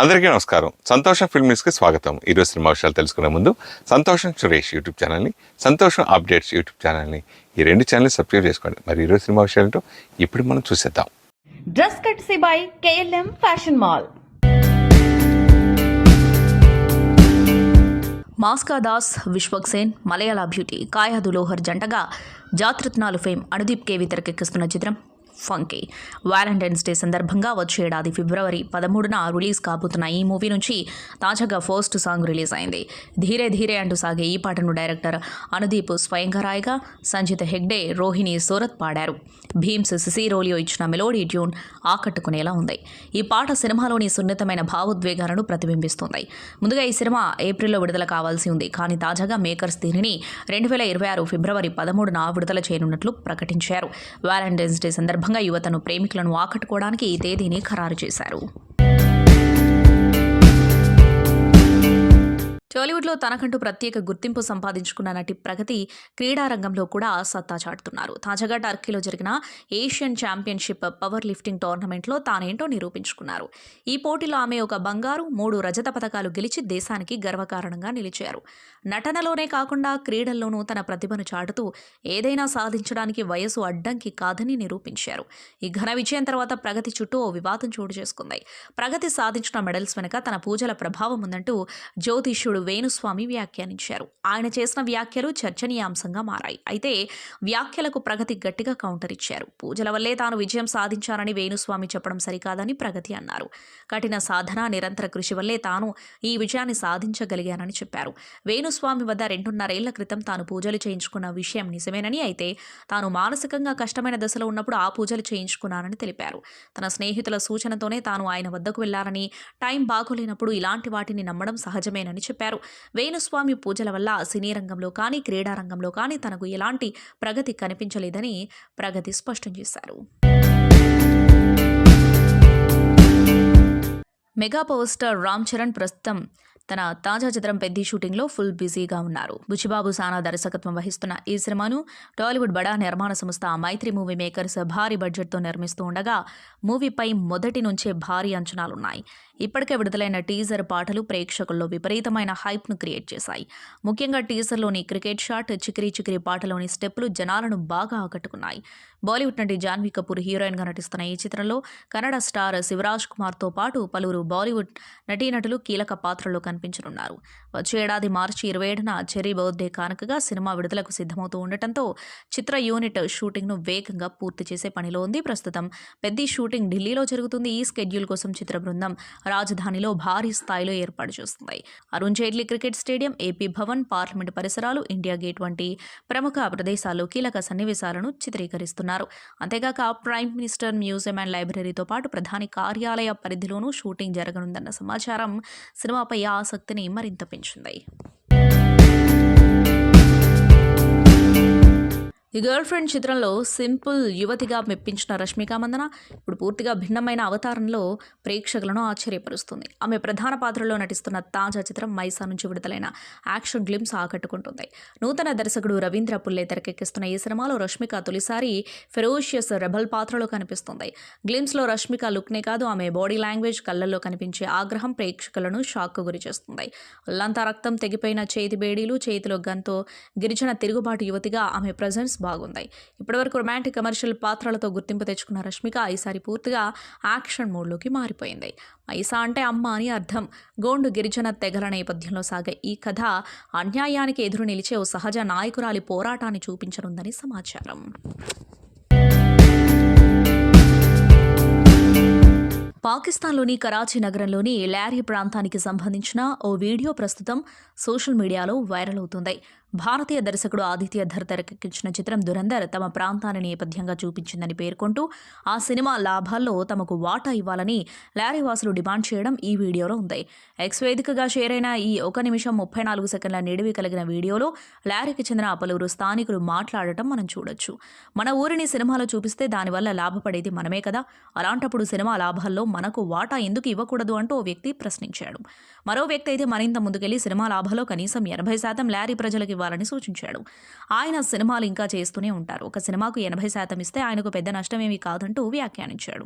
అందరికీ నమస్కారం. సంతోషం ఫిల్మ్ న్యూస్కి స్వాగతం. ఈరోజు సినిమా విషయాలు తెలుసుకునే ముందు సంతోషం సురేష్ యూట్యూబ్ ఛానల్ని, సంతోషం అప్డేట్స్ యూట్యూబ్ ఛానల్ని, ఈ రెండు ఛానల్ని సబ్స్క్రైబ్ చేసుకోండి. మరి ఈరోజు సినిమా విషయాలంటో ఇప్పుడు మనం చూసేద్దాం. Dress courtesy by KLM fashion mall. మాస్కా దాస్, విశ్వక్ సేన్, మలయాళ బ్యూటీ కాయా దులోహర్ జంటగా జాతరత్నాలు ఫేమ్ అనుదీప్ కేవి తెరకెక్కిస్తున్న చిత్రం ఫంకీ. వ్యాలంటైన్స్ డే సందర్భంగా వచ్చే ఏడాది ఫిబ్రవరి 13న రిలీజ్ కాబోతున్న ఈ మూవీ నుంచి తాజాగా ఫస్ట్ సాంగ్ రిలీజ్ అయింది. ధీరే ధీరే అంటూ సాగే ఈ పాటను డైరెక్టర్ అనుదీప్ స్వయంగా రాయగా సంజిత్ హెగ్డే, రోహిణి సోరత్ పాడారు. భీమ్స్ సిసిరోలియో ఇచ్చిన మెలోడీ ట్యూన్ ఆకట్టుకునేలా ఉంది. ఈ పాట సినిమాలోని సున్నితమైన భావోద్వేగాలను ప్రతిబింబిస్తుంది. ముందుగా ఈ సినిమా ఏప్రిల్లో విడుదల కావాల్సి ఉంది. కానీ తాజాగా మేకర్స్ దీనిని 2026 ఫిబ్రవరి 13న విడుదల చేయనున్నట్లు ప్రకటించారు. వ్యాలంటైన్స్ డే సందర్భంగా యువతను, ప్రేమికులను ఆకట్టుకోవడానికి ఈ తేదీని ఖరారు చేశారు. టాలీవుడ్లో తనకంటూ ప్రత్యేక గుర్తింపు సంపాదించుకున్న నటి ప్రగతి క్రీడా రంగంలో కూడా సత్తా చాటుతున్నారు. తాజాగా టర్కీలో జరిగిన ఏషియన్ ఛాంపియన్షిప్ పవర్ లిఫ్టింగ్ టోర్నమెంట్లో తానేంటో నిరూపించుకున్నారు. ఈ పోటీలో ఆమె ఒక బంగారు, 3 రజత పతకాలు గెలిచి దేశానికి గర్వకారణంగా నిలిచారు. నటనలోనే కాకుండా క్రీడల్లోనూ తన ప్రతిభను చాటుతూ ఏదైనా సాధించడానికి వయసు అడ్డంకి కాదని నిరూపించారు. ఈ ఘన విజయం తర్వాత ప్రగతి చుట్టూ ఓ వివాదం చోటు చేసుకుంది. ప్రగతి సాధించిన మెడల్స్ వెనుక తన పూజల ప్రభావం ఉందంటూ జ్యోతిష్యుడు వేణుస్వామి వ్యాఖ్యానించారు. ఆయన చేసిన వ్యాఖ్యలు చర్చనీయాంశంగా మారాయి. అయితే వ్యాఖ్యలకు ప్రగతి గట్టిగా కౌంటర్ ఇచ్చారు. పూజల వల్లే తాను విజయం సాధించానని వేణుస్వామి చెప్పడం సరికాదని ప్రగతి అన్నారు. కఠిన సాధన, నిరంతర కృషి వల్లే తాను ఈ విజయాన్ని సాధించగలిగానని చెప్పారు. వేణుస్వామి వద్ద 2.5 ఏళ్ల క్రితం తాను పూజలు చేయించుకున్న విషయం నిజమేనని, అయితే తాను మానసికంగా కష్టమైన దశలో ఉన్నప్పుడు ఆ పూజలు చేయించుకున్నానని తెలిపారు. తన స్నేహితుల సూచనతోనే తాను ఆయన వద్దకు వెళ్లారని, టైం బాగోలేనప్పుడు ఇలాంటి వాటిని నమ్మడం సహజమేనని చెప్పారు. వేణుస్వామి పూజల వల్ల సినీ రంగంలో కానీ, క్రీడా రంగంలో కానీ తనకు ఎలాంటి ప్రగతి కనిపించలేదని ప్రగతి స్పష్టం చేశారు. Mega power star Ram Charan ప్రస్తుతం తన తాజా చిత్రం పెద్ది షూటింగ్లో ఫుల్ బిజీగా ఉన్నారు. బుచ్చిబాబు సానా దర్శకత్వం వహిస్తున్న ఈ సినిమాను టాలీవుడ్ బడా నిర్మాణ సంస్థ మైత్రి మూవీ మేకర్స్ భారీ బడ్జెట్తో నిర్మిస్తూ ఉండగా మూవీపై మొదటి నుంచే భారీ అంచనాలున్నాయి. ఇప్పటికే విడుదలైన టీజర్ పాటలు ప్రేక్షకుల్లో విపరీతమైన హైప్ను క్రియేట్ చేశాయి. ముఖ్యంగా టీజర్లోని క్రికెట్ షాట్, చికిరి చికిరి పాటలోని స్టెప్పులు జనాలను బాగా ఆకట్టుకున్నాయి. బాలీవుడ్ నటి జాన్వీ కపూర్ హీరోయిన్గా నటిస్తున్న ఈ చిత్రంలో కన్నడ స్టార్ శివరాజ్ కుమార్తో పాటు పలువురు బాలీవుడ్ నటీనటులు కీలక పాత్రల్లో కనిపించనున్నారు. వచ్చే ఏడాది మార్చి 27న చెర్రీ బర్త్డే కానుకగా సినిమా విడుదలకు సిద్ధమవుతూ ఉండటంతో చిత్ర యూనిట్ షూటింగ్ను వేగంగా పూర్తి చేసే పనిలో ఉంది. ప్రస్తుతం పెద్ది షూటింగ్ ఢిల్లీలో జరుగుతుంది. ఈ స్కెడ్యూల్ కోసం చిత్ర బృందం రాజధానిలో భారీ స్థాయిలో ఏర్పాటు చేస్తుంది. Arun Jaitley cricket stadium, AP Bhavan, parliament పరిసరాలు, ఇండియా గేట్ వంటి ప్రముఖ ప్రదేశాల్లో కీలక సన్నివేశాలను చిత్రీకరిస్తున్నారు. అంతేగాక ప్రైమ్ మినిస్టర్ మ్యూజియం అండ్ లైబ్రరీతో పాటు ప్రధాని కార్యాలయ పరిధిలోనూ షూటింగ్ జరగనుందన్న సమాచారం సినిమాపై ఆసక్తిని మరింత పెంచింది. ది గర్ల్ ఫ్రెండ్ చిత్రంలో సింపుల్ యువతిగా మెప్పించిన రష్మిక మందన ఇప్పుడు పూర్తిగా భిన్నమైన అవతారంలో ప్రేక్షకులను ఆశ్చర్యపరుస్తుంది. ఆమె ప్రధాన పాత్రలో నటిస్తున్న తాజా చిత్రం మైసా నుంచి విడుదలైన యాక్షన్ గ్లిమ్స్ ఆకట్టుకుంటుంది. నూతన దర్శకుడు రవీంద్ర పుల్లే తెరకెక్కిస్తున్న ఈ సినిమాలో రష్మిక తొలిసారి ఫెరోషియస్ రెబల్ పాత్రలో కనిపిస్తుంది. గ్లిమ్స్లో రష్మిక లుక్నే కాదు, ఆమె బాడీ లాంగ్వేజ్, కళ్ళల్లో కనిపించే ఆగ్రహం ప్రేక్షకులను షాక్కు గురి చేస్తుంది. ఒళ్ళంతా రక్తం, తెగిపోయిన చేతి బేడీలు, చేతిలో గన్తో గిరిజన తిరుగుబాటు యువతిగా ఆమె ప్రజెన్స్ బాగుంది. ఇప్పటివరకు రొమాంటిక్, కమర్షియల్ పాత్రలతో గుర్తింపు తెచ్చుకున్న రష్మిక ఈసారి పూర్తిగా యాక్షన్ మోడ్లోకి మారిపోయింది. మైసా అంటే అమ్మ అని అర్థం. గోండు గిరిజన తెగల నేపథ్యంలో సాగే ఈ కథ అన్యాయానికి ఎదురు నిలిచే ఓ సహజ నాయకురాలి పోరాటాన్ని చూపించనుందని సమాచారం. పాకిస్తాన్లోని కరాచీ నగరంలోని లారీ ప్రాంతానికి సంబంధించిన ఓ వీడియో ప్రస్తుతం సోషల్ మీడియాలో వైరల్ అవుతుంది. భారతీయ దర్శకుడు ఆదిత్య ధర్ తెరకెక్కించిన చిత్రం దురంధర్ తమ ప్రాంతాన్ని నేపథ్యంగా చూపించిందని పేర్కొంటూ ఆ సినిమా లాభాల్లో తమకు వాటా ఇవ్వాలని లారీవాసులు డిమాండ్ చేయడం ఈ వీడియోలో ఉంది. ఎక్స్ వేదికగా షేర్ అయిన ఈ 1 నిమిషం 34 సెకండ్ల నిడివి కలిగిన వీడియోలో లారీకి చెందిన పలువురు స్థానికులు మాట్లాడటం మనం చూడొచ్చు. మన ఊరిని సినిమాలో చూపిస్తే దానివల్ల లాభపడేది మనమే కదా, అలాంటప్పుడు సినిమా లాభాల్లో మనకు వాటా ఎందుకు ఇవ్వకూడదు అంటూ ఓ వ్యక్తి ప్రశ్నించాడు. మరో వ్యక్తి అయితే మరింత ముందుకెళ్లి సినిమా లాభాల్లో కనీసం 80% లారీ ప్రజలకు ఇవ్వాలని సూచించాడు. ఆయన సినిమాలు ఇంకా చేస్తూనే ఉంటారు. ఒక సినిమాకు 80% ఇస్తే ఆయనకు పెద్ద నష్టమేమీ కాదంటూ వ్యాఖ్యానించాడు.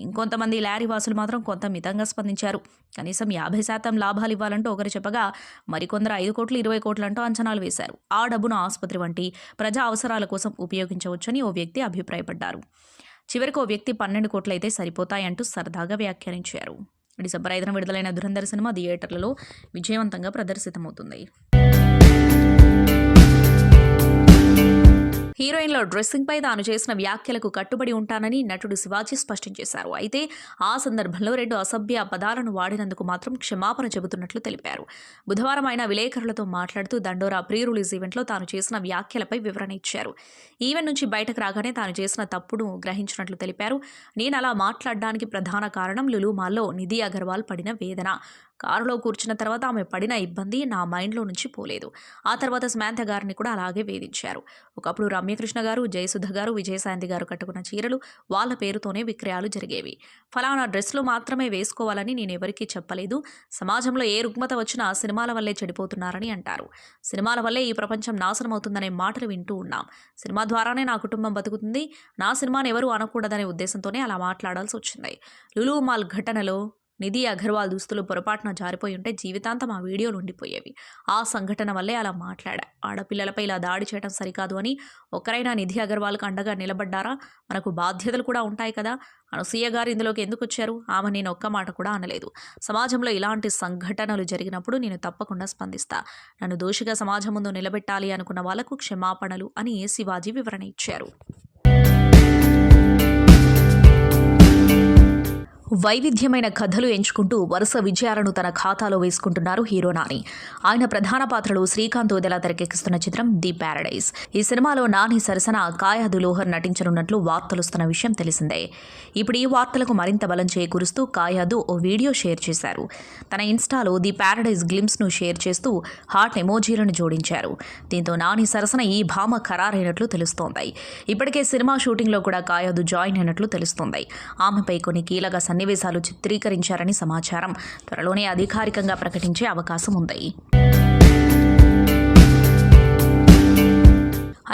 ఇంకొంతమంది లారీ వాసులు మాత్రం కొంత మితంగా స్పందించారు. కనీసం 50% లాభాలు ఇవ్వాలంటూ ఒకరు చెప్పగా మరికొందరు 5 కోట్లు 20 కోట్లంటూ అంచనాలు వేశారు. ఆ డబ్బును ఆసుపత్రి వంటి ప్రజా అవసరాల కోసం ఉపయోగించవచ్చని ఓ వ్యక్తి అభిప్రాయపడ్డారు. చివరికి ఓ వ్యక్తి 12 కోట్లయితే సరిపోతాయంటూ సరదాగా వ్యాఖ్యానించారు. డిసెంబర్ 5న విడుదలైన ధురంధర్ సినిమా థియేటర్లలో విజయవంతంగా ప్రదర్శితమవుతుంది. హీరోయిన్ల డ్రెస్సింగ్పై తాను చేసిన వ్యాఖ్యలకు కట్టుబడి ఉంటానని నటుడు శివాజీ స్పష్టం చేశారు. అయితే ఆ సందర్భంలో 2 అసభ్య పదాలను వాడినందుకు మాత్రం క్షమాపణ చెబుతున్నట్లు తెలిపారు. బుధవారం ఆయన విలేకరులతో మాట్లాడుతూ దండోరా ప్రీ రిలీజ్ ఈవెంట్లో తాను చేసిన వ్యాఖ్యలపై వివరణ ఇచ్చారు. ఈవెంట్ నుంచి బయటకు రాగానే తాను చేసిన తప్పును గ్రహించినట్లు తెలిపారు. నేను అలా మాట్లాడడానికి ప్రధాన కారణం లులు మాల్లో నిధి అగర్వాల్ పడిన వేదన. కారులో కూర్చున్న తర్వాత ఆమె పడిన ఇబ్బంది నా మైండ్లో నుంచి పోలేదు. ఆ తర్వాత సమంత గారిని కూడా అలాగే వేధించారు. ఒకప్పుడు రమ్యకృష్ణ గారు, జయసుధ గారు, విజయశాంతి గారు కట్టుకున్న చీరలు వాళ్ళ పేరుతోనే విక్రయాలు జరిగేవి. ఫలానా డ్రెస్లు మాత్రమే వేసుకోవాలని నేను ఎవరికీ చెప్పలేదు. సమాజంలో ఏ రుగ్మత వచ్చినా సినిమాల వల్లే చెడిపోతున్నారని అంటారు. సినిమాల వల్లే ఈ ప్రపంచం నాశనం అవుతుందనే మాటలు వింటూ ఉన్నాం. సినిమా ద్వారానే నా కుటుంబం బతుకుతుంది. నా సినిమాని ఎవరూ అనకూడదనే ఉద్దేశంతోనే అలా మాట్లాడాల్సి వచ్చింది. లులు మాల్ ఘటనలో నిధి అగర్వాల్ దుస్తులు పొరపాటున జారిపోయి ఉంటే జీవితాంతం ఆ వీడియోలు ఉండిపోయేవి. ఆ సంఘటన వల్లే అలా మాట్లాడా. ఆడపిల్లలపై ఇలా దాడి చేయడం సరికాదు అని ఒకరైనా నిధి అగర్వాల్కి అండగా నిలబడ్డారా? మనకు బాధ్యతలు కూడా ఉంటాయి కదా. అనసూయ గారు ఇందులోకి ఎందుకు వచ్చారు? ఆమె నేను ఒక్క మాట కూడా అనలేదు. సమాజంలో ఇలాంటి సంఘటనలు జరిగినప్పుడు నేను తప్పకుండా స్పందిస్తా. నన్ను దోషిగా సమాజం ముందు నిలబెట్టాలి అనుకున్న వాళ్లకు క్షమాపణలు అని శివాజీ వివరణ ఇచ్చారు. వైవిధ్యమైన కథలు ఎంచుకుంటూ వరుస విజయాలను తన ఖాతాలో వేసుకుంటున్నారు హీరో నాని. ఆయన ప్రధాన పాత్రలో శ్రీకాంత్ ఓదెలా తెరకెక్కిస్తున్న చిత్రం ది ప్యారడైజ్. ఈ సినిమాలో నాని సరసన కాయాదు లోహర్ నటించనున్నట్లు వార్తలుస్తున్న విషయం తెలిసిందే. ఇప్పుడు ఈ వార్తలకు మరింత బలం చేకూరుస్తూ కాయాదు ఓ వీడియో షేర్ చేశారు. తన ఇన్స్టాలో ది ప్యారడైజ్ గ్లిమ్స్ను షేర్ చేస్తూ హార్ట్ ఎమోజీలను జోడించారు. దీంతో నాని సరసన ఈ భామ ఖరారైనట్లు తెలుస్తోంది. ఇప్పటికే సినిమా షూటింగ్లో కూడా కాయాదు జాయిన్ అయినట్లు తెలుస్తోంది. ఆమెపై కొన్ని కీలక సన్నివేశాలు చిత్రీకరించారని సమాచారం. త్వరలోనే అధికారికంగా ప్రకటించే అవకాశం ఉంది.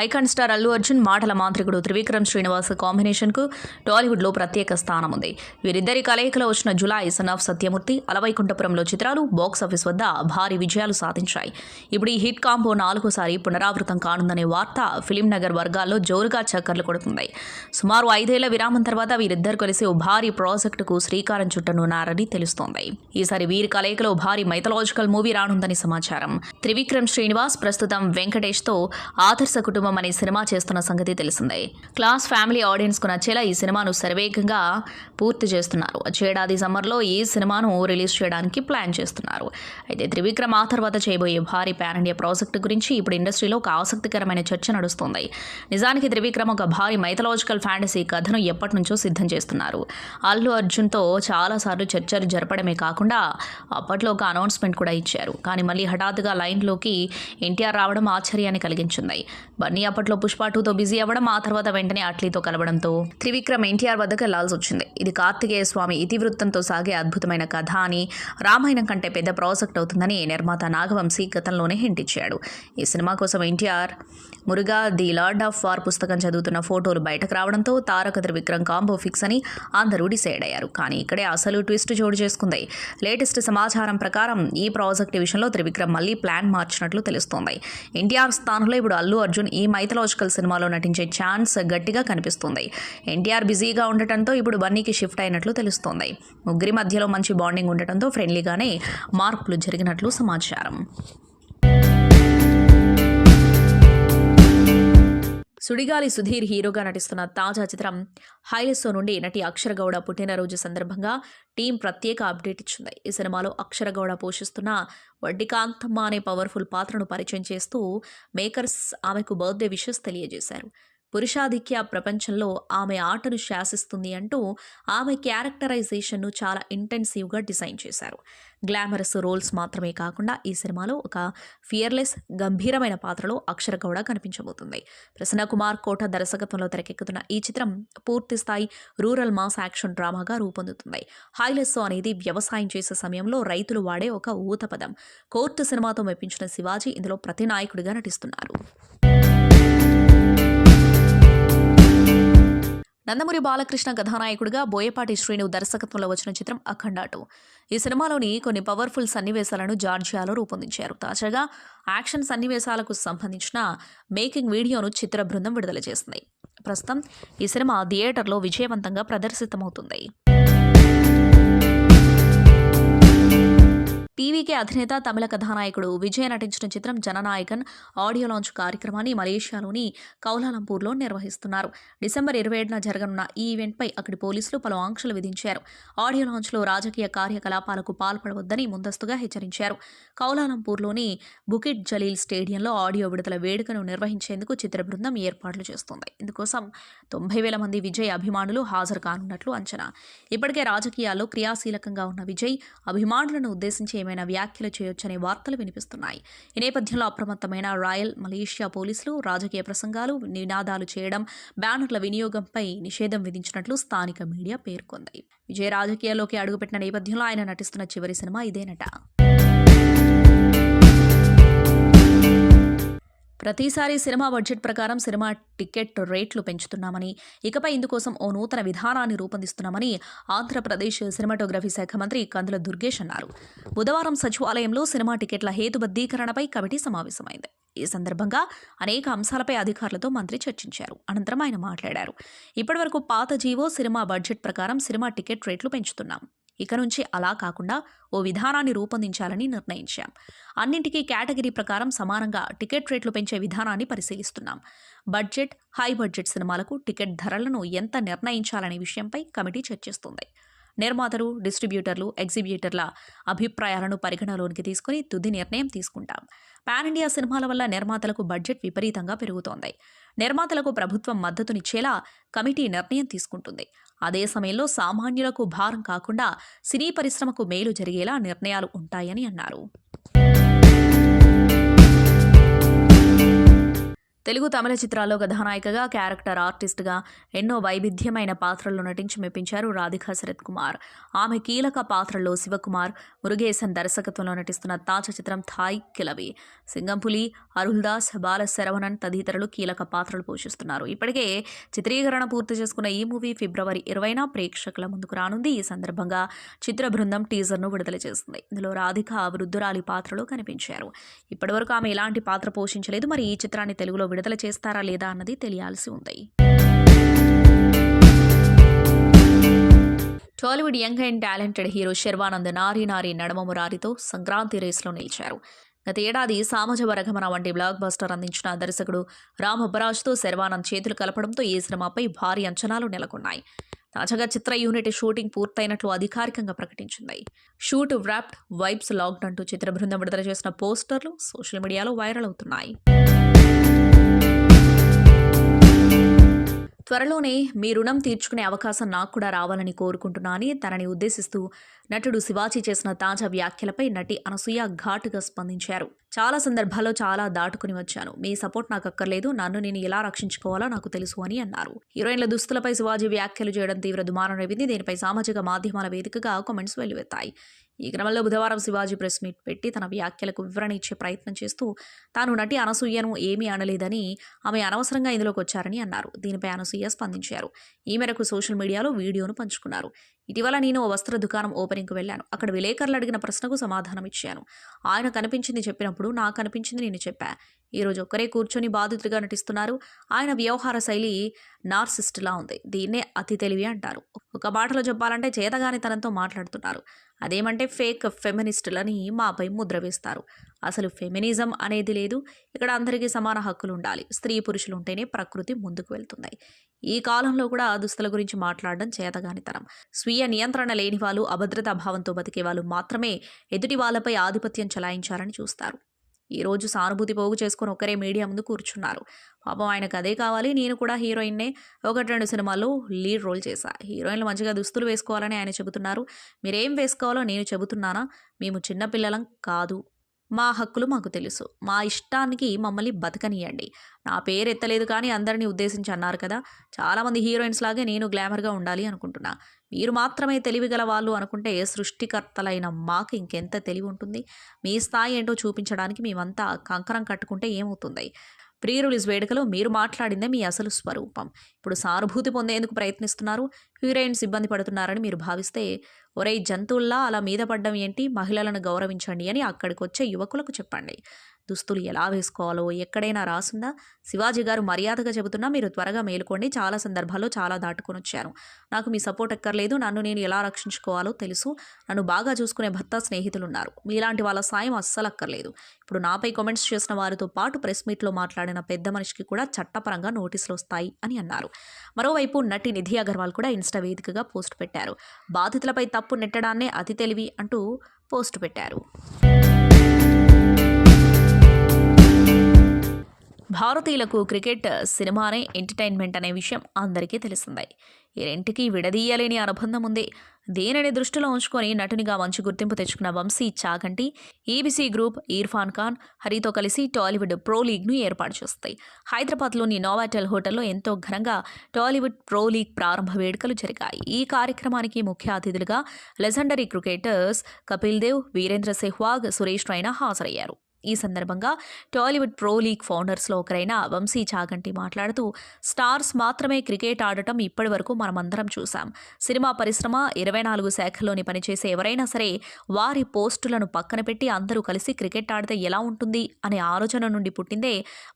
ఐకాన్ స్టార్ అల్లు అర్జున్, మాటల మాంత్రికుడు త్రివిక్రమ్ శ్రీనివాస్ కాంబినేషన్కు టాలీవుడ్లో ప్రత్యేక స్థానం ఉంది. వీరిద్దరి కలయికలో వచ్చిన జులై, సన్ ఆఫ్ సత్యమూర్తి, అలవైకుంఠపురంలో చిత్రాలు బాక్సాఫీస్ వద్ద భారీ విజయాలు సాధించాయి. ఇప్పుడు ఈ హిట్ కాంబో 4వసారి పునరావృతం కానుందనే వార్త ఫిలిం నగర్ వర్గాల్లో జోరుగా చక్కర్లు కొడుతుంది. సుమారు 5 ఏళ్ల విరామం తర్వాత వీరిద్దరు కలిసి ఓ భారీ ప్రాజెక్టుకు శ్రీకారం చుట్టనున్నారని తెలుస్తోంది. ఈసారి వీరి కలయికలో భారీ మైథలాజికల్ మూవీ రానుందని సమాచారం. త్రివిక్రమ్ శ్రీనివాస్ ప్రస్తుతం వెంకటేష్తో ఆదర్శ కుటుంబం అనే సినిమా చేస్తున్న సంగతి తెలిసిందే. క్లాస్ ఫ్యామిలీ ఆడియన్స్ కు నచ్చేలా ఈ సినిమాను శరవేగంగా పూర్తి చేస్తున్నారు. వచ్చే ఏడాది సమ్మర్లో ఈ సినిమాను రిలీజ్ చేయడానికి ప్లాన్ చేస్తున్నారు. అయితే త్రివిక్రమ్ ఆ తర్వాత చేయబోయే భారీ పాన్ ఇండియా ప్రాజెక్టు గురించి ఇప్పుడు ఇండస్ట్రీలో ఒక ఆసక్తికరమైన చర్చ నడుస్తోంది. నిజానికి త్రివిక్రమ్ ఒక భారీ మైథలాజికల్ ఫ్యాంటసీ కథను ఎప్పటి నుంచో సిద్ధం చేస్తున్నారు. అల్లు అర్జున్తో చాలాసార్లు చర్చలు జరపడమే కాకుండా అప్పట్లో ఒక అనౌన్స్మెంట్ కూడా ఇచ్చారు. కానీ మళ్ళీ హఠాత్తుగా లైన్లోకి ఎన్టీఆర్ రావడం ఆశ్చర్యాన్ని కలిగించింది. బన్నీ అప్పట్లో పుష్ప 2తో బిజీ అవ్వడం, ఆ తర్వాత వెంటనే అట్లీతో కలవడంతో త్రివిక్రమ్ ఎన్టీఆర్ వద్దకు వెళ్లాల్సి వచ్చింది. ఇది కార్తికేయ స్వామి ఇతివృత్తంతో సాగే అద్భుతమైన కథ అని, రామాయణం కంటే పెద్ద ప్రాజెక్ట్ అవుతుందని నిర్మాత నాగవంశీ గతంలోనే హింట్ ఇచ్చాడు. ఈ సినిమా కోసం NTR Muruga the lord of war పుస్తకం చదువుతున్న ఫోటోలు బయటకు రావడంతో తారక త్రివిక్రమ్ కాంబో ఫిక్స్ అని అందరూ డిసైడ్ అయ్యారు. కానీ ఇక్కడే అసలు ట్విస్ట్ చోటు చేసుకుంది. లేటెస్ట్ సమాచారం ప్రకారం ఈ ప్రాజెక్ట్ విషయంలో త్రివిక్రమ్ మళ్ళీ ప్లాన్ మార్చినట్లు తెలుస్తోంది. ఎన్టీఆర్ స్థానంలో ఇప్పుడు అల్లు అర్జున్ ఈ మైథలాజికల్ సినిమాలో నటించే ఛాన్స్ గట్టిగా కనిపిస్తుంది. ఎన్టీఆర్ బిజీగా ఉండటంతో ఇప్పుడు బన్నీకి షిఫ్ట్ అయినట్లు తెలుస్తోంది. ముగ్గురి మధ్యలో మంచి బాండింగ్ ఉండటంతో ఫ్రెండ్లీగానే మార్పులు జరిగినట్లు సమాచారం. సుడిగాలి సుధీర్ హీరోగా నటిస్తున్న తాజా చిత్రం హైలెస్సో నుండి నటి అక్షరగౌడ పుట్టినరోజు సందర్భంగా టీం ప్రత్యేక అప్డేట్ ఇచ్చింది. ఈ సినిమాలో అక్షరగౌడ పోషిస్తున్న వడ్డికాంతమ్మ అనే పవర్ఫుల్ పాత్రను పరిచయం చేస్తూ మేకర్స్ ఆమెకు బర్త్డే విషెస్ తెలియజేశారు. పురుషాధిక్య ప్రపంచంలో ఆమె ఆటను శాసిస్తుంది అంటూ ఆమె క్యారెక్టరైజేషన్ను చాలా ఇంటెన్సివ్గా డిజైన్ చేశారు. గ్లామరస్ రోల్స్ మాత్రమే కాకుండా ఈ సినిమాలో ఒక ఫియర్లెస్ గంభీరమైన పాత్రలో అక్షర గౌడ కనిపించబోతుంది. ప్రసన్న కుమార్ కోట దర్శకత్వంలో తెరకెక్కుతున్న ఈ చిత్రం పూర్తి స్థాయి రూరల్ మాస్ యాక్షన్ డ్రామాగా రూపొందుతుంది. హైలెస్సో అనేది వ్యవసాయం చేసే సమయంలో రైతులు వాడే ఒక ఊతపదం. కోర్టు సినిమాతో మెప్పించిన శివాజీ ఇందులో ప్రతినాయకుడిగా నటిస్తున్నారు. నందమూరి బాలకృష్ణ కథానాయకుడిగా బోయపాటి శ్రీను దర్శకత్వంలో వచ్చిన చిత్రం అఖండ 2. ఈ సినిమాలోని కొన్ని పవర్ఫుల్ సన్నివేశాలను జార్జియాలో రూపొందించారు. తాజాగా యాక్షన్ సన్నివేశాలకు సంబంధించిన మేకింగ్ వీడియోను చిత్ర బృందం విడుదల చేసింది. ప్రస్తుతం ఈ సినిమా థియేటర్లో విజయవంతంగా ప్రదర్శితమవుతుంది. పీవీకే అధినేత తమిళ కథానాయకుడు విజయ్ నటించిన చిత్రం జననాయకన్ ఆడియో లాంచ్ కార్యక్రమాన్ని మలేషియాలోని కౌలాలంపూర్లో నిర్వహిస్తున్నారు. డిసెంబర్ 27న జరగనున్న ఈ ఈవెంట్పై అక్కడి పోలీసులు పలు ఆంక్షలు విధించారు. ఆడియో లాంచ్లో రాజకీయ కార్యకలాపాలకు పాల్పడవద్దని ముందస్తుగా హెచ్చరించారు. కౌలాలంపూర్లోని బుకిట్ జలీల్ స్టేడియంలో ఆడియో విడుదల వేడుకను నిర్వహించేందుకు చిత్ర బృందం ఏర్పాట్లు చేస్తోంది. ఇందుకోసం 90,000 మంది విజయ్ అభిమానులు హాజరు కానున్నట్లు అంచనా. ఇప్పటికే రాజకీయాల్లో క్రియాశీలకంగా ఉన్న విజయ్ అభిమానులను ఉద్దేశించి ఏమైనా వ్యాఖ్యలు చేయొచ్చనే వార్తలు వినిపిస్తున్నాయి. ఈ నేపథ్యంలో అప్రమత్తమైన రాయల్ మలేషియా పోలీసులు రాజకీయ ప్రసంగాలు, నినాదాలు చేయడం, బ్యానర్ల వినియోగంపై నిషేధం విధించినట్లు స్థానిక మీడియా పేర్కొంది. విజయ్ రాజకీయాల్లోకి అడుగుపెట్టిన నేపథ్యంలో ఆయన నటిస్తున్న చివరి సినిమా ఇదేనట. ప్రతిసారి సినిమా బడ్జెట్ ప్రకారం సినిమా టికెట్ రేట్లు పెంచుతున్నామని, ఇకపై ఇందుకోసం ఓ నూతన విధానాన్ని రూపొందిస్తున్నామని ఆంధ్రప్రదేశ్ సినిమాటోగ్రఫీ శాఖ మంత్రి కందుల దుర్గేష్ అన్నారు. బుధవారం సచివాలయంలో సినిమా టికెట్ల హేతుబద్ధీకరణపై కమిటీ సమావేశమైంది. ఈ సందర్భంగా అనేక అంశాలపై అధికారులతో మంత్రి చర్చించారు. అనంతరం ఆయన మాట్లాడారు. ఇప్పటివరకు పాత జీవో సినిమా బడ్జెట్ ప్రకారం సినిమా టికెట్ రేట్లు పెంచుతున్నాం. ఇక నుంచి అలా కాకుండా ఓ విధానాన్ని రూపొందించాలని నిర్ణయించాం. అన్నింటికీ కేటగిరీ ప్రకారం సమానంగా టికెట్ రేట్లు పెంచే విధానాన్ని పరిశీలిస్తున్నాం. బడ్జెట్, హై బడ్జెట్ సినిమాలకు టికెట్ ధరలను ఎంత నిర్ణయించాలనే విషయంపై కమిటీ చర్చిస్తుంది. నిర్మాతలు, డిస్ట్రిబ్యూటర్లు, ఎగ్జిబ్యూటర్ల అభిప్రాయాలను పరిగణలోనికి తీసుకుని తుది నిర్ణయం తీసుకుంటాం. పాన్ ఇండియా సినిమాల వల్ల నిర్మాతలకు బడ్జెట్ విపరీతంగా పెరుగుతోంది. నిర్మాతలకు ప్రభుత్వం మద్దతునిచ్చేలా కమిటీ నిర్ణయం తీసుకుంటుంది. అదే సమయంలో సామాన్యులకు భారం కాకుండా సినీ పరిశ్రమకు మేలు జరిగేలా నిర్ణయాలు ఉంటాయని అన్నారు. తెలుగు, తమిళ చిత్రాల్లో కథానాయికగా, క్యారెక్టర్ ఆర్టిస్ట్గా ఎన్నో వైవిధ్యమైన పాత్రల్లో నటించి మెప్పించారు రాధికా శరత్ కుమార్. ఆమె కీలక పాత్రల్లో శివకుమార్, మురుగేసన్ దర్శకత్వంలో నటిస్తున్న తాజా చిత్రం థాయ్ కిలవి. సింగంపులి, అరుల్దాస్, బాల శరవణన్ తదితరులు కీలక పాత్రలు పోషిస్తున్నారు. ఇప్పటికే చిత్రీకరణ పూర్తి చేసుకున్న ఈ మూవీ ఫిబ్రవరి 20న ప్రేక్షకుల ముందుకు రానుంది. ఈ సందర్భంగా చిత్ర బృందం టీజర్ను విడుదల చేసింది. ఇందులో రాధిక వృద్ధురాలి పాత్రలో కనిపించారు. ఇప్పటివరకు ఆమె ఎలాంటి పాత్ర పోషించలేదు. మరి ఈ చిత్రాన్ని తెలుగులో విడుదల చేస్తారా లేదా అన్నది తెలియాల్సి ఉంది. Tollywood young and talented hero Sharwanand నారీ నారీ నడమ మురారితో సంక్రాంతి రేసులో నిలిచారు. గత ఏడాది సామాజ వరగమన వంటి బ్లాక్ బస్టర్ అందించిన దర్శకుడు రామ్ అబ్బరాజ్తో శర్వానంద్ చేతులు కలపడంతో ఈ సినిమాపై భారీ అంచనాలు నెలకొన్నాయి. తాజాగా చిత్ర యూనిట్ షూటింగ్ పూర్తయినట్లు అధికారికంగా ప్రకటించింది. షూట్ వ్రాప్డ్, వైబ్స్ లాక్డ్ అంటూ చిత్ర బృందం విడుదల చేసిన పోస్టర్లు సోషల్ మీడియాలో వైరల్ అవుతున్నాయి. త్వరలోనే మీ రుణం తీర్చుకునే అవకాశం నాకు కూడా రావాలని కోరుకుంటున్నా అని తనని ఉద్దేశిస్తూ నటుడు శివాజీ చేసిన తాజా వ్యాఖ్యలపై నటి అనసూయ ఘాటుగా స్పందించారు. చాలా సందర్భాల్లో చాలా దాటుకుని వచ్చాను. మీ సపోర్ట్ నాకు అక్కర్లేదు. నన్ను నేను ఎలా రక్షించుకోవాలో నాకు తెలుసు అని అన్నారు. హీరోయిన్ల దుస్తులపై శివాజీ వ్యాఖ్యలు చేయడం తీవ్ర దుమారం రేపింది. దీనిపై సామాజిక మాధ్యమాల వేదికగా కామెంట్స్ వెల్లువెత్తాయి. ఈ క్రమంలో బుధవారం శివాజీ ప్రెస్ మీట్ పెట్టి తన వ్యాఖ్యలకు వివరణ ఇచ్చే ప్రయత్నం చేస్తూ తాను నటి అనసూయను ఏమీ అనలేదని, ఆమె అనవసరంగా ఇందులోకి వచ్చారని అన్నారు. దీనిపై అనసూయ స్పందించారు. ఈ మేరకు సోషల్ మీడియాలో వీడియోను పంచుకున్నారు. ఇటీవల నేను ఓ వస్త్ర దుకాణం ఓపెనింగ్కు వెళ్ళాను. అక్కడ విలేకరులు అడిగిన ప్రశ్నకు సమాధానం ఇచ్చాను. ఆయన కనిపించింది చెప్పినప్పుడు నాకు అనిపించింది నేను చెప్పా. ఈరోజు ఒక్కరే కూర్చొని బాధితుడిగా నటిస్తున్నారు. ఆయన వ్యవహార శైలి నార్సిస్ట్లా ఉంది. దీన్నే అతి తెలివి అంటారు. ఒక మాటలో చెప్పాలంటే చేతగానితనంతో మాట్లాడుతున్నారు. అదేమంటే ఫేక్ ఫెమినిస్టులని మాపై ముద్ర వేస్తారు. అసలు ఫెమినిజం అనేది లేదు. ఇక్కడ అందరికీ సమాన హక్కులు ఉండాలి. స్త్రీ పురుషులు ఉంటేనే ప్రకృతి ముందుకు వెళ్తుంది. ఈ కాలంలో కూడా దుస్తుల గురించి మాట్లాడడం చేతగానితనం. స్వీయ నియంత్రణ లేని వాళ్ళు, అభద్రతా భావంతో బతికే వాళ్ళు మాత్రమే ఎదుటి వాళ్ళపై ఆధిపత్యం చెలాయించాలని చూస్తారు. ఈరోజు సానుభూతి పోగు చేసుకొని ఒక్కరే మీడియా ముందు కూర్చున్నారు. పాపం ఆయనకు అదే కావాలి. నేను కూడా హీరోయిన్నే, 1-2 సినిమాల్లో లీడ్ రోల్ చేశా. హీరోయిన్లు మంచిగా దుస్తులు వేసుకోవాలని ఆయన చెబుతున్నారు. మీరేం వేసుకోవాలో నేను చెబుతున్నానా? మేము చిన్నపిల్లలం కాదు. మా హక్కులు మాకు తెలుసు. మా ఇష్టానికి మమ్మల్ని బతకనియండి. నా పేరు ఎత్తలేదు కానీ అందరినీ ఉద్దేశించి అన్నారు కదా. చాలామంది హీరోయిన్స్ లాగే నేను గ్లామర్గా ఉండాలి అనుకుంటున్నా. మీరు మాత్రమే తెలివిగల వాళ్ళు అనుకుంటే సృష్టికర్తలైన మాకు ఇంకెంత తెలివి ఉంటుంది? మీ స్థాయి ఏంటో చూపించడానికి మేమంతా కంకణం కట్టుకుంటే ఏమవుతుంది? ప్రీ రిలీజ్ వేడుకలో మీరు మాట్లాడిందే మీ అసలు స్వరూపం. ఇప్పుడు సానుభూతి పొందేందుకు ప్రయత్నిస్తున్నారు. హీరోయిన్స్ ఇబ్బంది పడుతున్నారని మీరు భావిస్తే, ఒరేయ్ జంతువుల్లా అలా మీద పడ్డం ఏంటి? మహిళలను గౌరవించండి అని అక్కడికొచ్చే యువకులకు చెప్పండి. దుస్తులు ఎలా వేసుకోవాలో ఎక్కడైనా రాసుందా? శివాజీ గారు మర్యాదగా చెబుతున్నా మీరు త్వరగా మేలుకోండి. చాలా సందర్భాల్లో చాలా దాటుకొని వచ్చాను. నాకు మీ సపోర్ట్ ఎక్కర్లేదు. నన్ను నేను ఎలా రక్షించుకోవాలో తెలుసు. నన్ను బాగా చూసుకునే భర్త, స్నేహితులున్నారు. మీలాంటి వాళ్ళ సాయం అస్సలు అక్కర్లేదు. ఇప్పుడు నాపై కామెంట్స్ చేసిన వారితో పాటు ప్రెస్ మీట్లో మాట్లాడిన పెద్ద మనిషికి కూడా చట్టపరంగా నోటీసులు వస్తాయి అని అన్నారు. మరోవైపు నటి నిధి అగర్వాల్ కూడా ఇన్స్టా వేదికగా పోస్ట్ పెట్టారు. బాధితులపై తప్పు నెట్టడాన్నే అతి తెలివి అంటూ పోస్ట్ పెట్టారు. భారతీయులకు క్రికెట్ సినిమానే ఎంటర్టైన్మెంట్ అనే విషయం అందరికీ తెలిసిందే. ఈ రెంటికి విడదీయలేని అనుబంధం ఉంది. దేనిని దృష్టిలో ఉంచుకొని నటునిగా మంచి గుర్తింపు తెచ్చుకున్న వంశీ చాగంటి ఈబీసీ గ్రూప్ ఇర్ఫాన్ ఖాన్, హరితో కలిసి టాలీవుడ్ ప్రో లీగ్ను ఏర్పాటు చేస్తాయి. హైదరాబాద్లోని నోవాటెల్ హోటల్లో ఎంతో ఘనంగా టాలీవుడ్ ప్రో లీగ్ ప్రారంభ వేడుకలు జరిగాయి. ఈ కార్యక్రమానికి ముఖ్య అతిథులుగా లెజెండరీ క్రికెటర్స్ కపిల్ దేవ్, వీరేంద్ర సెహ్వాగ్, సురేష్ రైనా హాజరయ్యారు. ఈ సందర్భంగా టాలీవుడ్ ప్రో లీగ్ ఫౌండర్స్లో ఒకరైన వంశీ చాగంటి మాట్లాడుతూ, స్టార్స్ మాత్రమే క్రికెట్ ఆడటం ఇప్పటి వరకు మనమందరం చూసాం. సినిమా పరిశ్రమ 24 శాఖల్లోని పనిచేసే ఎవరైనా సరే వారి పోస్టులను పక్కన పెట్టి అందరూ కలిసి క్రికెట్ ఆడితే ఎలా ఉంటుంది అనే ఆలోచన నుండి పుట్టిందే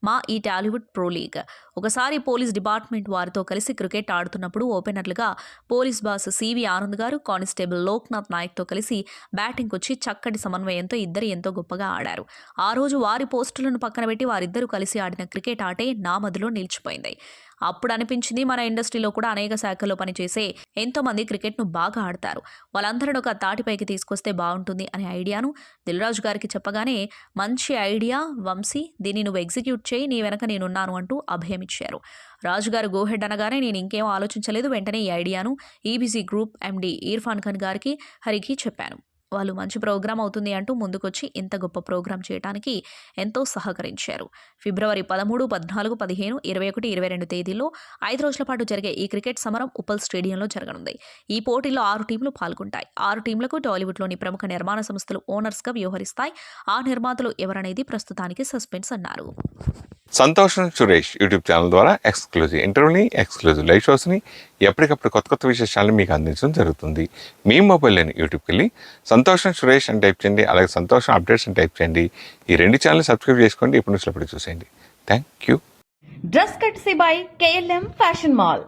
మా ఈ టాలీవుడ్ ప్రో లీగ్. ఒకసారి పోలీస్ డిపార్ట్మెంట్ వారితో కలిసి క్రికెట్ ఆడుతున్నప్పుడు ఓపెనర్లుగా పోలీస్ బాస్ సివి ఆనంద్ గారు, కానిస్టేబుల్ లోక్నాథ్ నాయక్తో కలిసి బ్యాటింగ్ వచ్చి చక్కటి సమన్వయంతో ఇద్దరు ఎంతో గొప్పగా ఆడారు. ఆ రోజు వారి పోస్టులను పక్కన పెట్టి వారిద్దరూ కలిసి ఆడిన క్రికెట్ ఆటే నా మదిలో నిలిచిపోయింది. అప్పుడు అనిపించింది, మన ఇండస్ట్రీలో కూడా అనేక శాఖల్లో పనిచేసే ఎంతోమంది క్రికెట్ను బాగా ఆడతారు. వాళ్ళందరిని ఒక తాటిపైకి తీసుకొస్తే బాగుంటుంది అనే ఐడియాను దిల్రాజు గారికి చెప్పగానే, మంచి ఐడియా వంశీ, దీన్ని నువ్వు ఎగ్జిక్యూట్ చేయి, నీ వెనక నేనున్నాను అంటూ అభయమిచ్చారు. రాజుగారు గోహెడ్ అనగానే నేను ఇంకేం ఆలోచించలేదు. వెంటనే ఈ ఐడియాను EBC group MD Irfan Khan గారికి, హరికి చెప్పాను. వాళ్ళు మంచి ప్రోగ్రాం అవుతుంది అంటూ ముందుకొచ్చి ఇంత గొప్ప ప్రోగ్రాం చేయడానికి ఎంతో సహకరించారు. ఫిబ్రవరి 13, 14, 15, 21, 22 తేదీల్లో 5 రోజుల పాటు జరిగే ఈ క్రికెట్ సమరం ఉప్పల్ స్టేడియంలో జరగనుంది. ఈ పోటీలో 6 టీంలు పాల్గొంటాయి. 6 టీంలకు టాలీవుడ్లోని ప్రముఖ నిర్మాణ సంస్థలు ఓనర్స్గా వ్యవహరిస్తాయి. ఆ నిర్మాతలు ఎవరనేది ప్రస్తుతానికి సస్పెన్స్ అన్నారు. సంతోషం సురేష్ యూట్యూబ్ ఛానల్ ద్వారా ఎక్స్క్లూజివ్ ఇంటర్వ్యూని, ఎక్స్క్లూజివ్ లైవ్ షోస్ని, ఎప్పటికప్పుడు కొత్త విశేషాలను మీకు అందించడం జరుగుతుంది. మీ మొబైల్లోని యూట్యూబ్కి వెళ్ళి సంతోషం సురేష్ అని టైప్ చేయండి, అలాగే సంతోషం అప్డేట్స్ అని టైప్ చేయండి. ఈ 2 ఛానల్ సబ్స్క్రైబ్ చేసుకోండి. ఇప్పుడు నుంచి చూసేయండి. Thank you. Dress courtesy by KLM fashion mall.